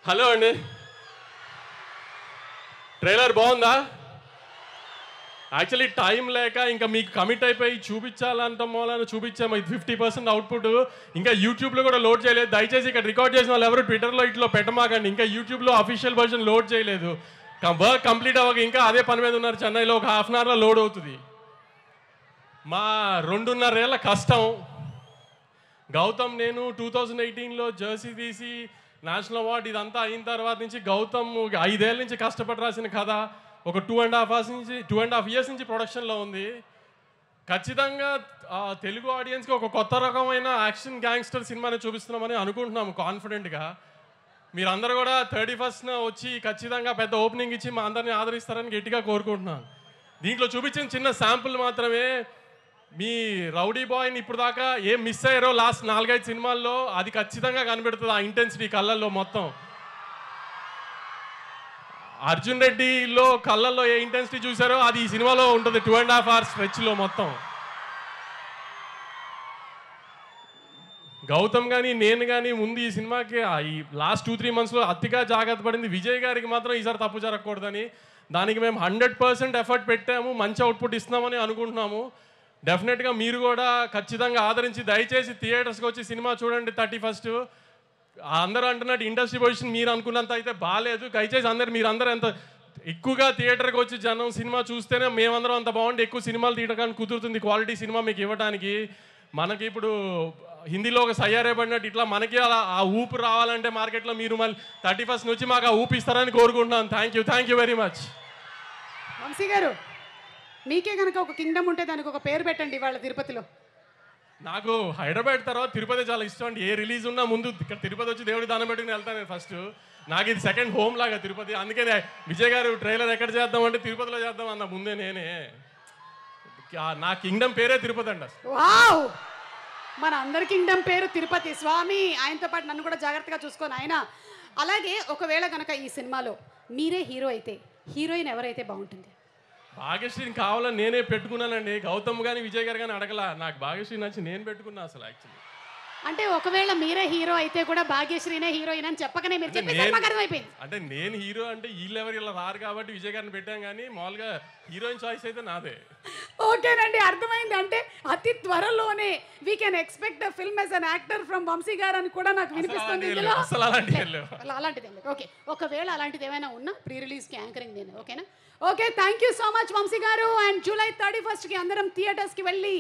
Hello అండి, trailer బాగుందా? Actually time లేక ఇంకా మీకు కమిట్ అయిపోయి చూపించాలంట మూలని చూపించాము. 50% అవుట్పుట్ ఇంకా యూట్యూబ్లో కూడా లోడ్ చేయలేదు. దయచేసి ఇక్కడ రికార్డ్ చేసిన వాళ్ళు ఎవరు ట్విట్టర్లో ఇట్లో పెట్టమాకండి. ఇంకా యూట్యూబ్లో అఫీషియల్ వర్షన్ లోడ్ చేయలేదు. వర్క్ కంప్లీట్ అవ్వక ఇంకా అదే పని మీద ఉన్నారు. చెన్నైలో ఒక హాఫ్ అన్ అవర్లో లోడ్ అవుతుంది. మా 2.5 ఏళ్ళ కష్టం. గౌతమ్ నేను 2018లో జెర్సీ తీసి నేషనల్ అవార్డు ఇదంతా అయిన తర్వాత నుంచి గౌతమ్ 5 ఏళ్ళ నుంచి కష్టపడి రాసిన కథ ఒక 2.5 years నుంచి ప్రొడక్షన్లో ఉంది. ఖచ్చితంగా తెలుగు ఆడియన్స్కి ఒక కొత్త రకమైన యాక్షన్ గ్యాంగ్స్టర్ సినిమాని చూపిస్తున్నామని అనుకుంటున్నాము కాన్ఫిడెంట్గా. మీరందరూ కూడా 31st వచ్చి ఖచ్చితంగా పెద్ద ఓపెనింగ్ ఇచ్చి మా అందరినీ ఆదరిస్తారని గట్టిగా కోరుకుంటున్నాను. దీంట్లో చూపించిన చిన్న శాంపుల్ మాత్రమే. మీ రౌడీ బాయ్ని ఇప్పుడు దాకా ఏం మిస్ అయ్యారో లాస్ట్ 4-5 సినిమాల్లో అది ఖచ్చితంగా కనబడుతుంది. ఆ ఇంటెన్సిటీ కళ్ళల్లో మొత్తం. అర్జున్ రెడ్డిలో కళ్ళల్లో ఏ ఇంటెన్సిటీ చూసారో అది ఈ సినిమాలో ఉంటుంది. 2.5 hours స్ట్రెచ్లో మొత్తం. గౌతమ్ కానీ నేను కానీ ముందు ఈ సినిమాకి ఈ లాస్ట్ 2-3 monthsలో అతిగా జాగ్రత్త పడింది. విజయ్ గారికి మాత్రం ఈసారి తప్పు జరగకూడదని దానికి మేము 100% ఎఫర్ట్ పెట్టాము. మంచి అవుట్పుట్ ఇస్తున్నామని అనుకుంటున్నాము. డెఫినెట్గా మీరు కూడా ఖచ్చితంగా ఆదరించి దయచేసి థియేటర్స్కి వచ్చి సినిమా చూడండి 31st. అందరూ అంటున్నట్టు ఇండస్ట్రీ పొజిషన్ మీరు అనుకున్నంత అయితే బాగాలేదు. దయచేసి మీరందరూ ఎంత ఎక్కువగా థియేటర్కి వచ్చి జనం సినిమా చూస్తేనే మేమందరం అంత బాగుండి ఎక్కువ సినిమాలు తీయడానికి కుదురుతుంది. క్వాలిటీ సినిమా మీకు ఇవ్వడానికి. మనకి ఇప్పుడు హిందీలో ఒక సయ్యారే పడినట్టు ఇట్లా మనకి అలా ఆ ఊపు రావాలంటే మార్కెట్లో మీరు మళ్ళీ 31st నుంచి మాకు ఆ ఊపు ఇస్తారని కోరుకుంటున్నాను. Thank you very much. Vamsi garu, మీకే కనుక ఒక కింగ్డమ్ ఉంటే దానికి ఒక పేరు పెట్టండి ఇవాళ తిరుపతిలో. నాకు హైదరాబాద్ తర్వాత తిరుపతి చాలా ఇష్టం అండి. ఏ రిలీజ్ ఉన్నా ముందు ఇక్కడ తిరుపతి వచ్చి దేవుడికి దానం పెట్టుకుని వెళ్తాను నేను ఫస్ట్. నాకు ఇది సెకండ్ హోమ్ లాగా తిరుపతి. అందుకనే విజయ్ గారు ట్రైలర్ ఎక్కడ చేద్దామంటే తిరుపతిలో చేద్దాం అన్న ముందే నేనే. నా కింగ్డమ్ పేరే తిరుపతి అండి. వావ్, మన అందరి కింగ్డమ్ పేరు తిరుపతి. స్వామి ఆయనతో పాటు నన్ను కూడా జాగ్రత్తగా చూసుకొని ఆయన. అలాగే ఒకవేళ కనుక ఈ సినిమాలో మీరే హీరో అయితే హీరోయిన్ ఎవరైతే బాగుంటుంది? భాగ్యశ్రీని కావాలని నేనే పెట్టుకున్నానండి. గౌతమ్ కానీ విజయ్ గారు కానీ అడగలా. నాకు భాగ్యశ్రీ నచ్చి నేను పెట్టుకున్నా అసలు. యాక్చువల్లీ అంటే ఒకవేళ మీరే హీరో అయితే కూడా భాగ్యశ్రీనే హీరోయిన్ అని చెప్పకనే మీరు చెప్పేసి అంటే నేను హీరో అంటే వీళ్ళెవరు ఇలా రారు కాబట్టి విజయ్ గారిని పెట్టాం. కానీ మామూలుగా హీరోయిన్ చాయిస్ అయితే నాదే. ఓకేనండి, అర్థమైంది. అంటే అతి త్వరలోనే we can expect the film as an actor from Vamshi garu అని కూడా నాకు వినిపిస్తుంది. అలాంటిది ఓకే. ఒకవేళ అలాంటిది ఏమైనా ఉన్నా ప్రీ రిలీజ్కి యాంకరింగ్ నేను. ఓకేనా? Okay, thank you so much Vamsi garu. And July 31st అందరం థియేటర్స్కి వెళ్ళి